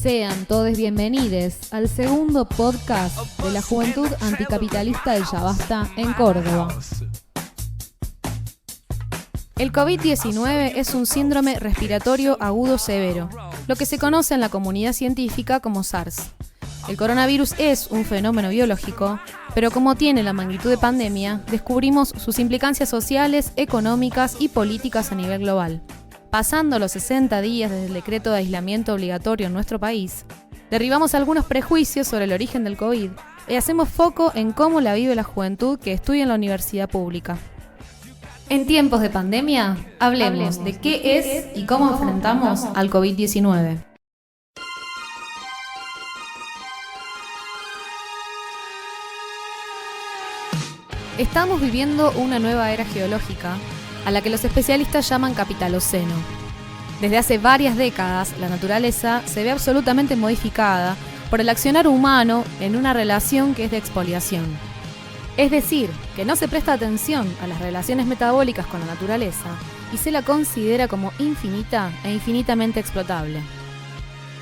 Sean todos bienvenidos al segundo podcast de la Juventud Anticapitalista del Yabasta en Córdoba. El COVID-19 es un síndrome respiratorio agudo severo, lo que se conoce en la comunidad científica como SARS. El coronavirus es un fenómeno biológico, pero como tiene la magnitud de pandemia, descubrimos sus implicancias sociales, económicas y políticas a nivel global. Pasando los 60 días desde el decreto de aislamiento obligatorio en nuestro país, derribamos algunos prejuicios sobre el origen del COVID y hacemos foco en cómo la vive la juventud que estudia en la universidad pública. En tiempos de pandemia, hablemos de qué es y cómo enfrentamos al COVID-19. Estamos viviendo una nueva era geológica, a la que los especialistas llaman capitaloceno. Desde hace varias décadas, la naturaleza se ve absolutamente modificada por el accionar humano en una relación que es de expoliación. Es decir, que no se presta atención a las relaciones metabólicas con la naturaleza y se la considera como infinita e infinitamente explotable.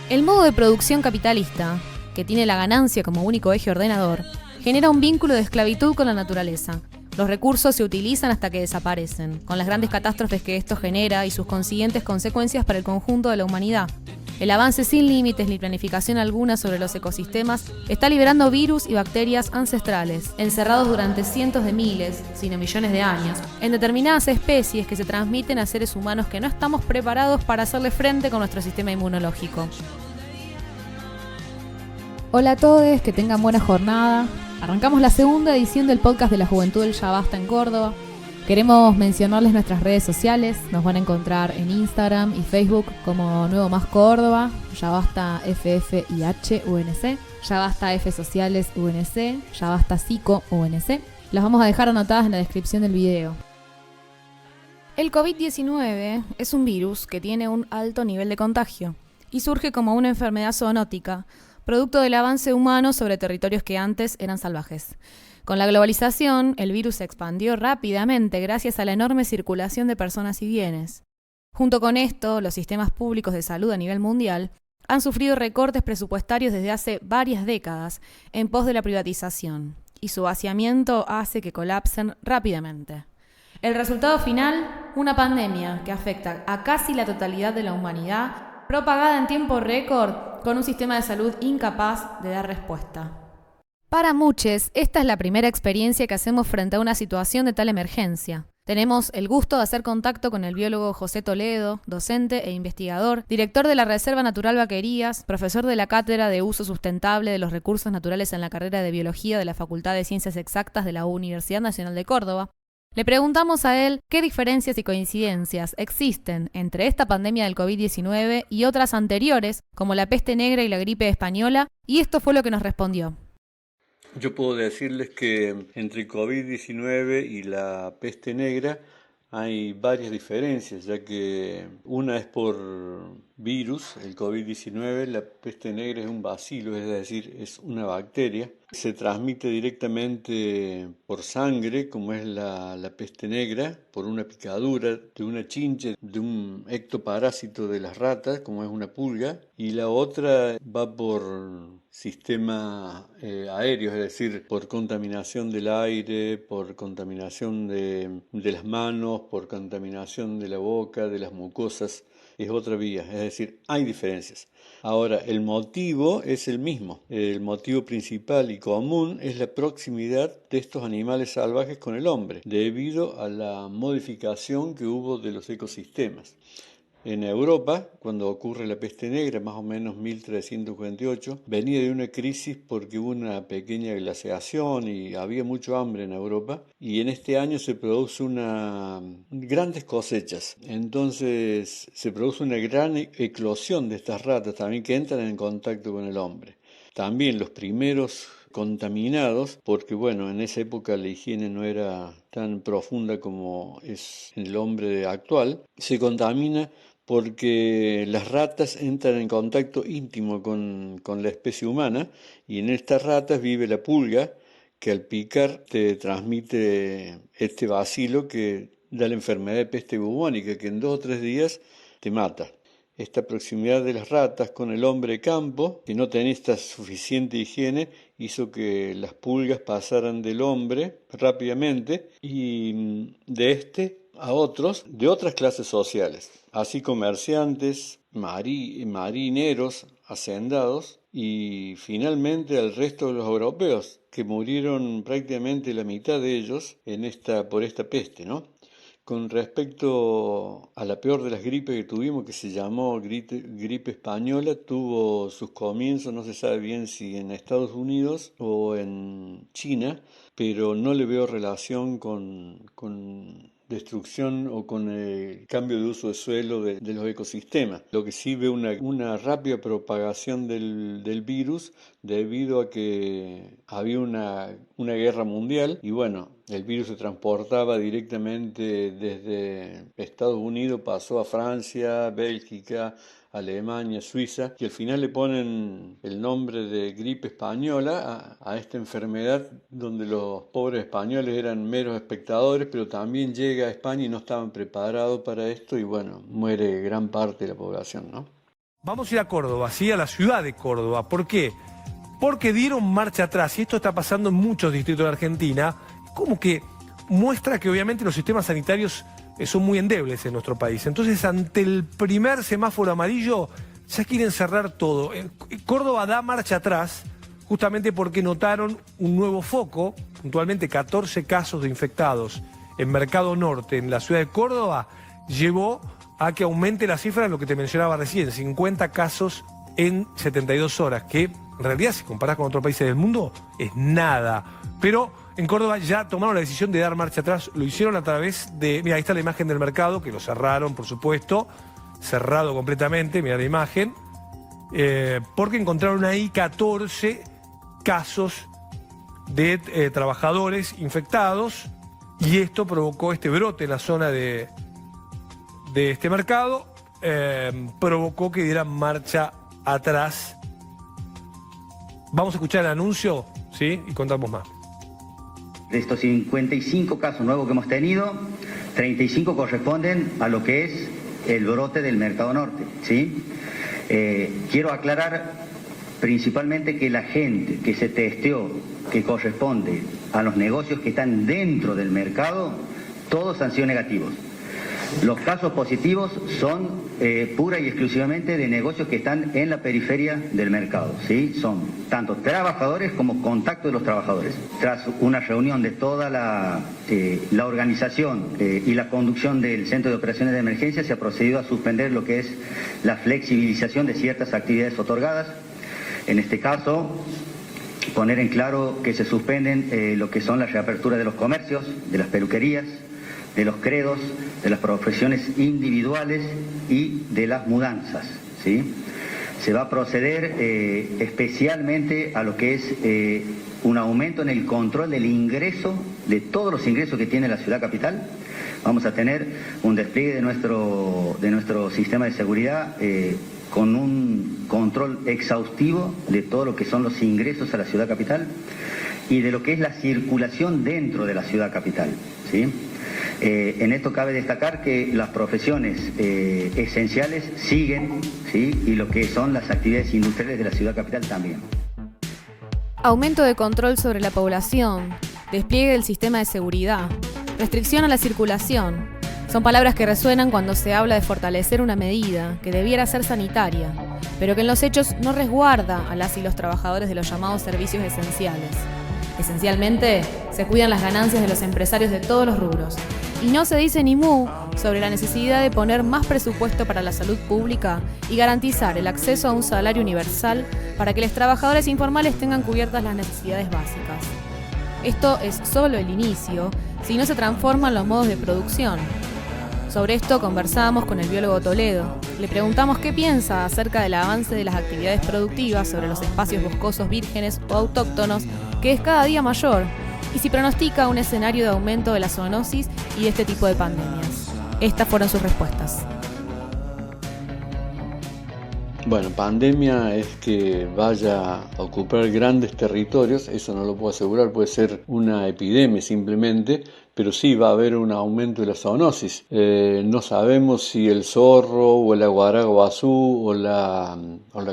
El modo de producción capitalista, que tiene la ganancia como único eje ordenador, genera un vínculo de esclavitud con la naturaleza. Los recursos se utilizan hasta que desaparecen, con las grandes catástrofes que esto genera y sus consiguientes consecuencias para el conjunto de la humanidad. El avance sin límites ni planificación alguna sobre los ecosistemas está liberando virus y bacterias ancestrales, encerrados durante cientos de miles, sino millones de años, en determinadas especies que se transmiten a seres humanos que no estamos preparados para hacerle frente con nuestro sistema inmunológico. Hola a todos, que tengan buena jornada. Arrancamos la segunda edición del podcast de la Juventud del Yabasta en Córdoba. Queremos mencionarles nuestras redes sociales. Nos van a encontrar en Instagram y Facebook como Nuevo Más Córdoba, Yabasta FF y UNC, Yabasta F Sociales UNC, Yabasta Psico UNC. Las vamos a dejar anotadas en la descripción del video. El COVID-19 es un virus que tiene un alto nivel de contagio y surge como una enfermedad zoonótica, producto del avance humano sobre territorios que antes eran salvajes. Con la globalización, el virus se expandió rápidamente gracias a la enorme circulación de personas y bienes. Junto con esto, los sistemas públicos de salud a nivel mundial han sufrido recortes presupuestarios desde hace varias décadas en pos de la privatización, y su vaciamiento hace que colapsen rápidamente. El resultado final, una pandemia que afecta a casi la totalidad de la humanidad, propagada en tiempo récord con un sistema de salud incapaz de dar respuesta. Para muchos, esta es la primera experiencia que hacemos frente a una situación de tal emergencia. Tenemos el gusto de hacer contacto con el biólogo José Toledo, docente e investigador, director de la Reserva Natural Vaquerías, profesor de la Cátedra de Uso Sustentable de los Recursos Naturales en la carrera de Biología de la Facultad de Ciencias Exactas de la Universidad Nacional de Córdoba. Le preguntamos a él qué diferencias y coincidencias existen entre esta pandemia del COVID-19 y otras anteriores, como la peste negra y la gripe española, y esto fue lo que nos respondió. Yo puedo decirles que entre el COVID-19 y la peste negra hay varias diferencias, ya que una es por virus, el COVID-19, la peste negra es un bacilo, es decir, es una bacteria. Se transmite directamente por sangre, como es la peste negra, por una picadura de una chinche, de un ectoparásito de las ratas, como es una pulga, y la otra va por sistemas aéreos, es decir, por contaminación del aire, por contaminación de las manos, por contaminación de la boca, de las mucosas. Es otra vía, es decir, hay diferencias. Ahora, el motivo es el mismo. El motivo principal y común es la proximidad de estos animales salvajes con el hombre, debido a la modificación que hubo de los ecosistemas. En Europa, cuando ocurre la peste negra, más o menos 1348, venía de una crisis porque hubo una pequeña glaciación y había mucho hambre en Europa, y en este año se produce grandes cosechas. Entonces se produce una gran eclosión de estas ratas también que entran en contacto con el hombre. También los primeros contaminados, porque bueno, en esa época la higiene no era tan profunda como es en el hombre actual, se contamina porque las ratas entran en contacto íntimo con la especie humana, y en estas ratas vive la pulga, que al picar te transmite este bacilo que da la enfermedad de peste bubónica, que en 2 o 3 días te mata. esta proximidad de las ratas con el hombre de campo, que no tenía esta suficiente higiene, hizo que las pulgas pasaran del hombre rápidamente y de a otros de otras clases sociales, así comerciantes, marineros, hacendados y finalmente al resto de los europeos, que murieron prácticamente la mitad de ellos por esta peste, ¿no? Con respecto a la peor de las gripes que tuvimos, que se llamó gripe española, tuvo sus comienzos, no se sabe bien si en Estados Unidos o en China, pero no le veo relación con destrucción o con el cambio de uso de suelo de los ecosistemas. Lo que sí ve una rápida propagación del virus debido a que había una guerra mundial y bueno, el virus se transportaba directamente desde Estados Unidos, pasó a Francia, Bélgica, Alemania, Suiza, y al final le ponen el nombre de gripe española a esta enfermedad donde los pobres españoles eran meros espectadores, pero también llega a España y no estaban preparados para esto y bueno, muere gran parte de la población, ¿no? Vamos a ir a Córdoba, sí, a la ciudad de Córdoba. ¿Por qué? Porque dieron marcha atrás, y esto está pasando en muchos distritos de Argentina, como que muestra que obviamente los sistemas sanitarios son muy endebles en nuestro país. Entonces, ante el primer semáforo amarillo, ya quieren cerrar todo. Córdoba da marcha atrás, justamente porque notaron un nuevo foco, puntualmente 14 casos de infectados en Mercado Norte, en la ciudad de Córdoba, llevó a que aumente la cifra de lo que te mencionaba recién, 50 casos en 72 horas, que en realidad, si comparás con otros países del mundo, es nada. Pero en Córdoba ya tomaron la decisión de dar marcha atrás, lo hicieron a través de... Mira, ahí está la imagen del mercado, que lo cerraron, por supuesto, cerrado completamente, mira la imagen, porque encontraron ahí 14 casos de trabajadores infectados, y esto provocó este brote en la zona de este mercado, provocó que dieran marcha atrás. Vamos a escuchar el anuncio, ¿sí? Y contamos más. De estos 55 casos nuevos que hemos tenido, 35 corresponden a lo que es el brote del Mercado Norte, ¿sí? Quiero aclarar principalmente que la gente que se testeó, que corresponde a los negocios que están dentro del mercado, todos han sido negativos. Los casos positivos son pura y exclusivamente de negocios que están en la periferia del mercado, ¿sí? Son tanto trabajadores como contacto de los trabajadores. Tras una reunión de toda la organización y la conducción del Centro de Operaciones de Emergencia, se ha procedido a suspender lo que es la flexibilización de ciertas actividades otorgadas. En este caso, poner en claro que se suspenden lo que son la reapertura de los comercios, de las peluquerías, de los credos, de las profesiones individuales y de las mudanzas, ¿sí? Se va a proceder especialmente a lo que es un aumento en el control del ingreso, de todos los ingresos que tiene la ciudad capital. Vamos a tener un despliegue de nuestro sistema de seguridad con un control exhaustivo de todo lo que son los ingresos a la ciudad capital y de lo que es la circulación dentro de la ciudad capital, ¿sí? En esto cabe destacar que las profesiones esenciales siguen, ¿sí? Y lo que son las actividades industriales de la ciudad capital también. Aumento de control sobre la población, despliegue del sistema de seguridad, restricción a la circulación. Son palabras que resuenan cuando se habla de fortalecer una medida que debiera ser sanitaria, pero que en los hechos no resguarda a las y los trabajadores de los llamados servicios esenciales. Esencialmente, se cuidan las ganancias de los empresarios de todos los rubros. Y no se dice ni mu sobre la necesidad de poner más presupuesto para la salud pública y garantizar el acceso a un salario universal para que los trabajadores informales tengan cubiertas las necesidades básicas. Esto es solo el inicio, si no se transforman los modos de producción. Sobre esto conversábamos con el biólogo Toledo. Le preguntamos qué piensa acerca del avance de las actividades productivas sobre los espacios boscosos vírgenes o autóctonos, que es cada día mayor, y si pronostica un escenario de aumento de la zoonosis y de este tipo de pandemias. Estas fueron sus respuestas. Bueno, pandemia es que vaya a ocupar grandes territorios, eso no lo puedo asegurar, puede ser una epidemia simplemente, pero sí va a haber un aumento de la zoonosis. No sabemos si el zorro o el aguaraguazú o la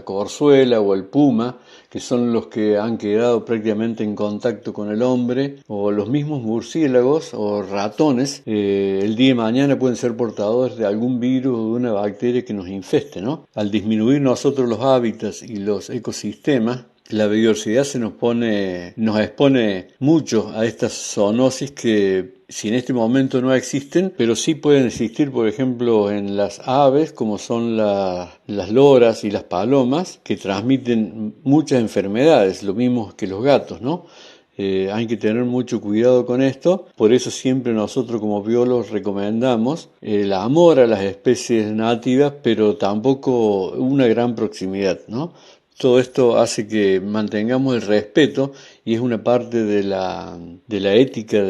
corzuela o el puma, que son los que han quedado prácticamente en contacto con el hombre, o los mismos murciélagos o ratones, el día de mañana pueden ser portadores de algún virus o de una bacteria que nos infeste, ¿no? Al disminuir nosotros los hábitats y los ecosistemas, la biodiversidad nos expone mucho a estas zoonosis que si en este momento no existen, pero sí pueden existir, por ejemplo, en las aves, como son las loras y las palomas, que transmiten muchas enfermedades, lo mismo que los gatos, ¿no? Hay que tener mucho cuidado con esto, por eso siempre nosotros como biólogos recomendamos el amor a las especies nativas, pero tampoco una gran proximidad, ¿no? Todo esto hace que mantengamos el respeto y es una parte de la ética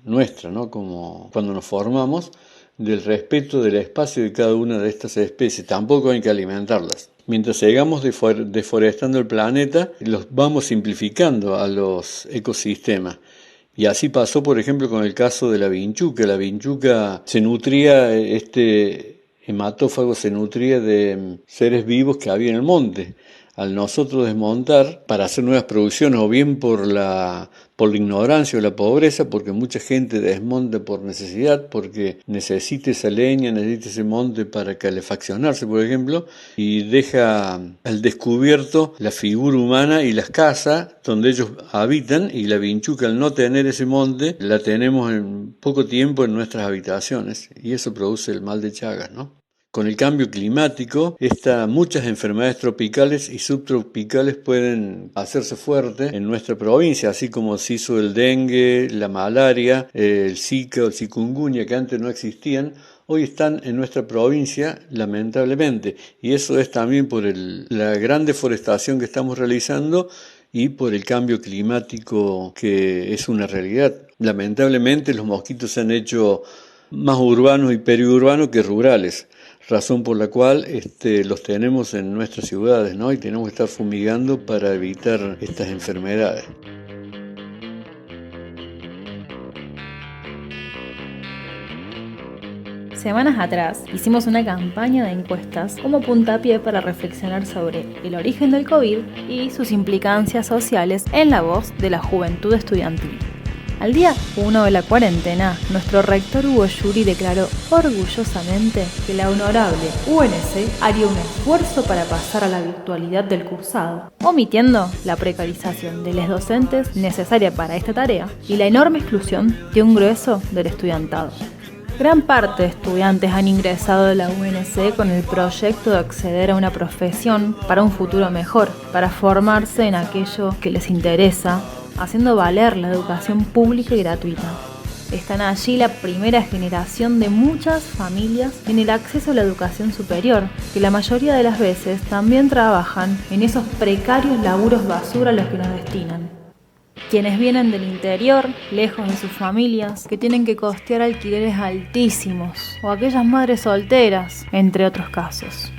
nuestra, ¿no? Como cuando nos formamos, del respeto del espacio de cada una de estas especies. Tampoco hay que alimentarlas. Mientras sigamos deforestando el planeta, los vamos simplificando a los ecosistemas. Y así pasó, por ejemplo, con el caso de la vinchuca. La vinchuca se nutría, este hematófago se nutría de seres vivos que había en el monte. Al nosotros desmontar para hacer nuevas producciones, o bien por la ignorancia o la pobreza, porque mucha gente desmonta por necesidad, porque necesita esa leña, necesita ese monte para calefaccionarse, por ejemplo, y deja al descubierto la figura humana y las casas donde ellos habitan, y la vinchuca, al no tener ese monte, la tenemos en poco tiempo en nuestras habitaciones, y eso produce el mal de Chagas, ¿no? Con el cambio climático, muchas enfermedades tropicales y subtropicales pueden hacerse fuertes en nuestra provincia, así como se hizo el dengue, la malaria, el zika o el chikungunya, que antes no existían, hoy están en nuestra provincia, lamentablemente. Y eso es también por la gran deforestación que estamos realizando y por el cambio climático, que es una realidad. Lamentablemente los mosquitos se han hecho más urbanos y periurbanos que rurales, razón por la cual los tenemos en nuestras ciudades, ¿no? Y tenemos que estar fumigando para evitar estas enfermedades. Semanas atrás hicimos una campaña de encuestas como puntapié para reflexionar sobre el origen del COVID y sus implicancias sociales en la voz de la juventud estudiantil. Al día 1 de la cuarentena, nuestro rector Hugo Yuri declaró orgullosamente que la honorable UNC haría un esfuerzo para pasar a la virtualidad del cursado, omitiendo la precarización de los docentes necesaria para esta tarea y la enorme exclusión de un grueso del estudiantado. Gran parte de estudiantes han ingresado a la UNC con el proyecto de acceder a una profesión para un futuro mejor, para formarse en aquello que les interesa, haciendo valer la educación pública y gratuita. Están allí la primera generación de muchas familias en el acceso a la educación superior, que la mayoría de las veces también trabajan en esos precarios laburos basura a los que nos destinan. Quienes vienen del interior, lejos de sus familias, que tienen que costear alquileres altísimos, o aquellas madres solteras, entre otros casos.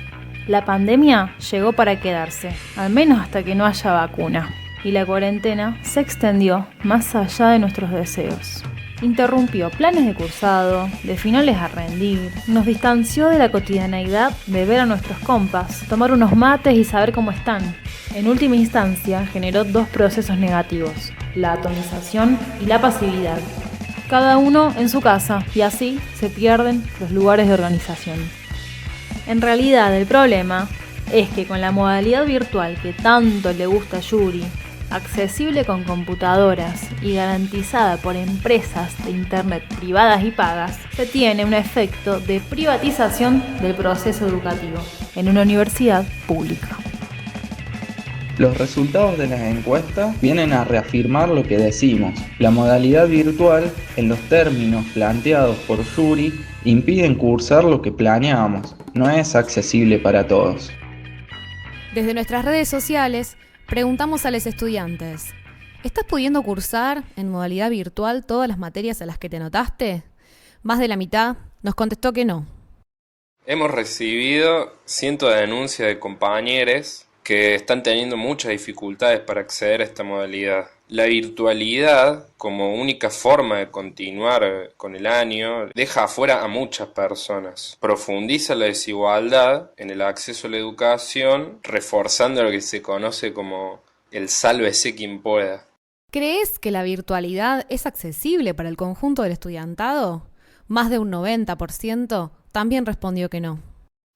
La pandemia llegó para quedarse, al menos hasta que no haya vacuna. Y la cuarentena se extendió más allá de nuestros deseos. Interrumpió planes de cursado, de finales a rendir, nos distanció de la cotidianeidad de ver a nuestros compas, tomar unos mates y saber cómo están. En última instancia, generó dos procesos negativos, la atomización y la pasividad. Cada uno en su casa, y así se pierden los lugares de organización. En realidad, el problema es que con la modalidad virtual que tanto le gusta a Yuri, accesible con computadoras y garantizada por empresas de internet privadas y pagas, se tiene un efecto de privatización del proceso educativo en una universidad pública. Los resultados de las encuestas vienen a reafirmar lo que decimos. La modalidad virtual, en los términos planteados por Yuri, impiden cursar lo que planeábamos. No es accesible para todos. Desde nuestras redes sociales preguntamos a los estudiantes: ¿estás pudiendo cursar en modalidad virtual todas las materias a las que te anotaste? Más de la mitad nos contestó que no. Hemos recibido cientos de denuncias de compañeros que están teniendo muchas dificultades para acceder a esta modalidad. La virtualidad, como única forma de continuar con el año, deja afuera a muchas personas. Profundiza la desigualdad en el acceso a la educación, reforzando lo que se conoce como el sálvese quien pueda. ¿Crees que la virtualidad es accesible para el conjunto del estudiantado? Más de un 90% también respondió que no.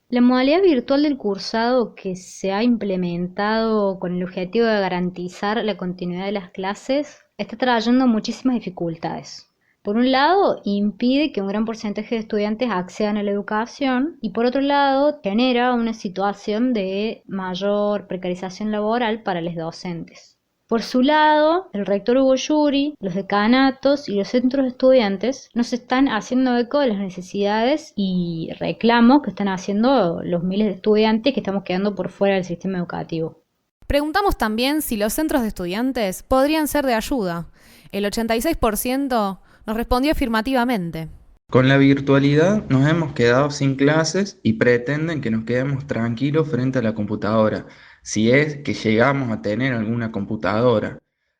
La modalidad virtual del cursado, que se ha implementado con el objetivo de garantizar la continuidad de las clases, está trayendo muchísimas dificultades. Por un lado, impide que un gran porcentaje de estudiantes accedan a la educación y por otro lado, genera una situación de mayor precarización laboral para los docentes. Por su lado, el rector Hugo Yuri, los decanatos y los centros de estudiantes no se están haciendo eco de las necesidades y reclamos que están haciendo los miles de estudiantes que estamos quedando por fuera del sistema educativo. Preguntamos también si los centros de estudiantes podrían ser de ayuda. El 86% nos respondió afirmativamente. Con la virtualidad nos hemos quedado sin clases y pretenden que nos quedemos tranquilos frente a la computadora, si es que llegamos a tener alguna computadora.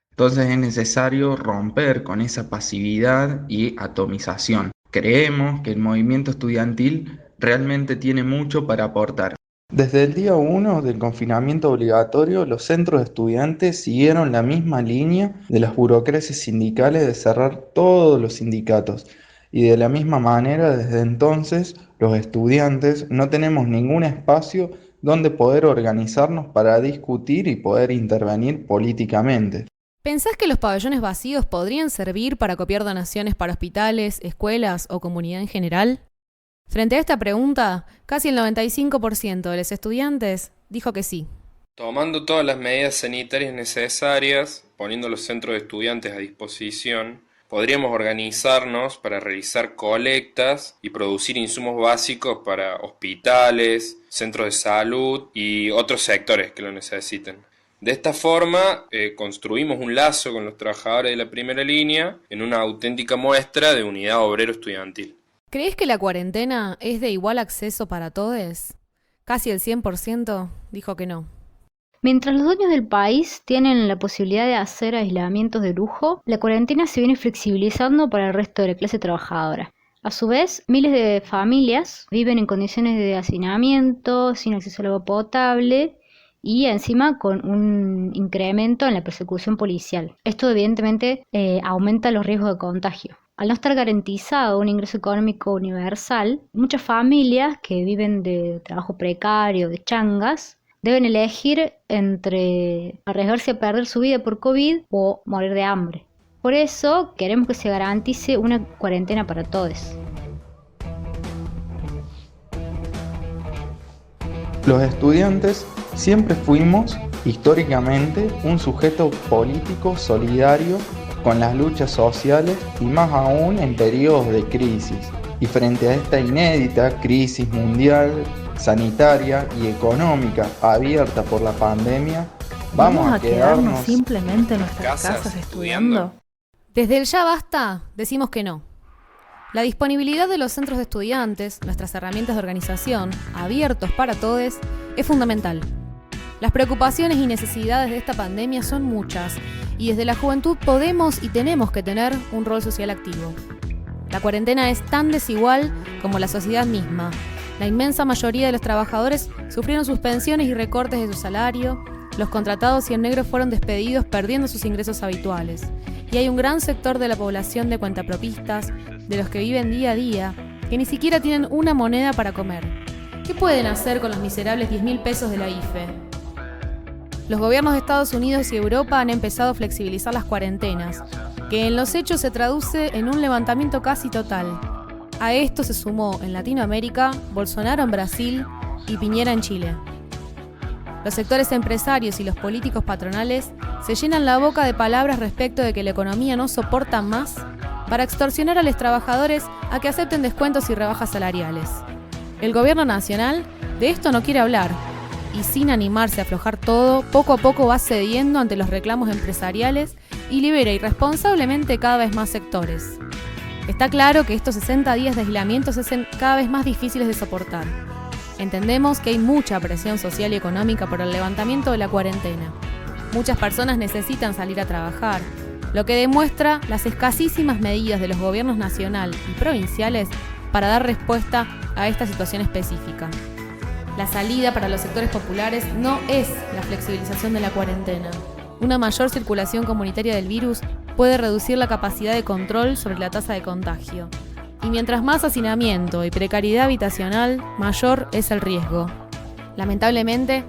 Entonces es necesario romper con esa pasividad y atomización. Creemos que el movimiento estudiantil realmente tiene mucho para aportar. Desde el día 1 del confinamiento obligatorio, los centros de estudiantes siguieron la misma línea de las burocracias sindicales de cerrar todos los sindicatos. Y de la misma manera, desde entonces, los estudiantes no tenemos ningún espacio donde poder organizarnos para discutir y poder intervenir políticamente. ¿Pensás que los pabellones vacíos podrían servir para copiar donaciones para hospitales, escuelas o comunidad en general? Frente a esta pregunta, casi el 95% de los estudiantes dijo que sí. Tomando todas las medidas sanitarias necesarias, poniendo los centros de estudiantes a disposición, podríamos organizarnos para realizar colectas y producir insumos básicos para hospitales, centros de salud y otros sectores que lo necesiten. De esta forma, construimos un lazo con los trabajadores de la primera línea en una auténtica muestra de unidad obrero estudiantil. ¿Crees que la cuarentena es de igual acceso para todos? Casi el 100% dijo que no. Mientras los dueños del país tienen la posibilidad de hacer aislamientos de lujo, la cuarentena se viene flexibilizando para el resto de la clase trabajadora. A su vez, miles de familias viven en condiciones de hacinamiento, sin acceso al agua potable y encima con un incremento en la persecución policial. Esto evidentemente aumenta los riesgos de contagio. Al no estar garantizado un ingreso económico universal, muchas familias que viven de trabajo precario, de changas, deben elegir entre arriesgarse a perder su vida por COVID o morir de hambre. Por eso queremos que se garantice una cuarentena para todos. Los estudiantes siempre fuimos, históricamente, un sujeto político solidario con las luchas sociales y más aún en periodos de crisis. Y frente a esta inédita crisis mundial, sanitaria y económica abierta por la pandemia, ¿vamos a quedarnos simplemente en nuestras casas estudiando? Desde el Ya Basta decimos que no. La disponibilidad de los centros de estudiantes, nuestras herramientas de organización, abiertos para todos, es fundamental. Las preocupaciones y necesidades de esta pandemia son muchas y desde la juventud podemos y tenemos que tener un rol social activo. La cuarentena es tan desigual como la sociedad misma. La inmensa mayoría de los trabajadores sufrieron suspensiones y recortes de su salario, los contratados y en negro fueron despedidos perdiendo sus ingresos habituales. Y hay un gran sector de la población de cuentapropistas, de los que viven día a día, que ni siquiera tienen una moneda para comer. ¿Qué pueden hacer con los miserables 10.000 pesos de la IFE? Los gobiernos de Estados Unidos y Europa han empezado a flexibilizar las cuarentenas, que en los hechos se traduce en un levantamiento casi total. A esto se sumó en Latinoamérica, Bolsonaro en Brasil y Piñera en Chile. Los sectores empresarios y los políticos patronales se llenan la boca de palabras respecto de que la economía no soporta más para extorsionar a los trabajadores a que acepten descuentos y rebajas salariales. El gobierno nacional de esto no quiere hablar y sin animarse a aflojar todo, poco a poco va cediendo ante los reclamos empresariales y libera irresponsablemente cada vez más sectores. Está claro que estos 60 días de aislamiento se hacen cada vez más difíciles de soportar. Entendemos que hay mucha presión social y económica por el levantamiento de la cuarentena. Muchas personas necesitan salir a trabajar, lo que demuestra las escasísimas medidas de los gobiernos nacional y provinciales para dar respuesta a esta situación específica. La salida para los sectores populares no es la flexibilización de la cuarentena. Una mayor circulación comunitaria del virus puede reducir la capacidad de control sobre la tasa de contagio. Y mientras más hacinamiento y precariedad habitacional, mayor es el riesgo. Lamentablemente,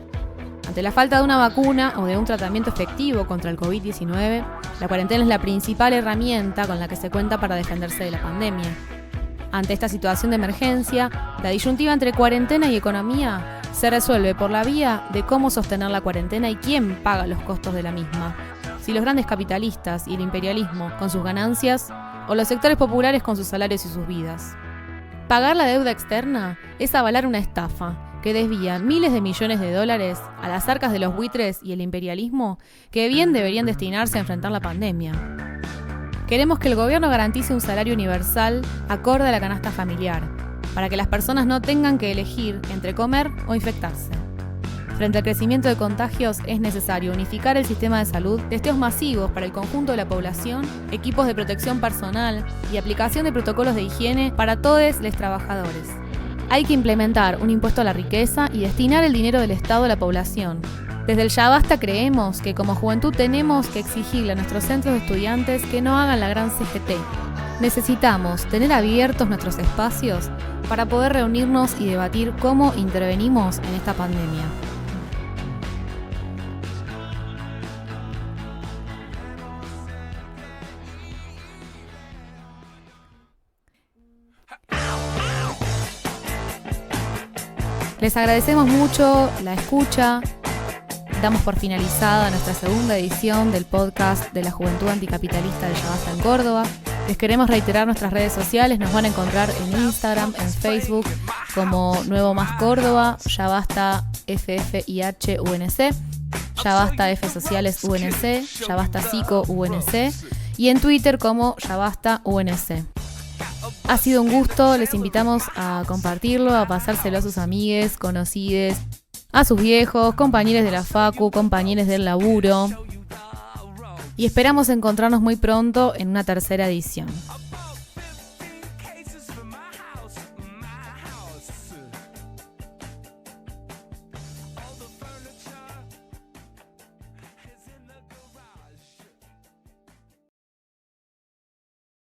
ante la falta de una vacuna o de un tratamiento efectivo contra el COVID-19, la cuarentena es la principal herramienta con la que se cuenta para defenderse de la pandemia. Ante esta situación de emergencia, la disyuntiva entre cuarentena y economía se resuelve por la vía de cómo sostener la cuarentena y quién paga los costos de la misma. Si los grandes capitalistas y el imperialismo con sus ganancias, o los sectores populares con sus salarios y sus vidas. Pagar la deuda externa es avalar una estafa que desvía miles de millones de dólares a las arcas de los buitres y el imperialismo que bien deberían destinarse a enfrentar la pandemia. Queremos que el gobierno garantice un salario universal acorde a la canasta familiar, para que las personas no tengan que elegir entre comer o infectarse. Frente al crecimiento de contagios es necesario unificar el sistema de salud, testeos masivos para el conjunto de la población, equipos de protección personal y aplicación de protocolos de higiene para todos los trabajadores. Hay que implementar un impuesto a la riqueza y destinar el dinero del Estado a la población. Desde el Ya Basta creemos que como juventud tenemos que exigirle a nuestros centros de estudiantes que no hagan la gran CGT. Necesitamos tener abiertos nuestros espacios para poder reunirnos y debatir cómo intervenimos en esta pandemia. Les agradecemos mucho la escucha. Damos por finalizada nuestra segunda edición del podcast de la Juventud Anticapitalista del Ya Basta en Córdoba. Les queremos reiterar nuestras redes sociales. Nos van a encontrar en Instagram, en Facebook como Nuevo Más Córdoba, Ya Basta FFIH UNC, Ya Basta F Sociales UNC, Ya Basta Psico UNC y en Twitter como Ya Basta UNC. Ha sido un gusto, les invitamos a compartirlo, a pasárselo a sus amigues, conocides, a sus viejos, compañeros de la facu, compañeros del laburo. Y esperamos encontrarnos muy pronto en una tercera edición.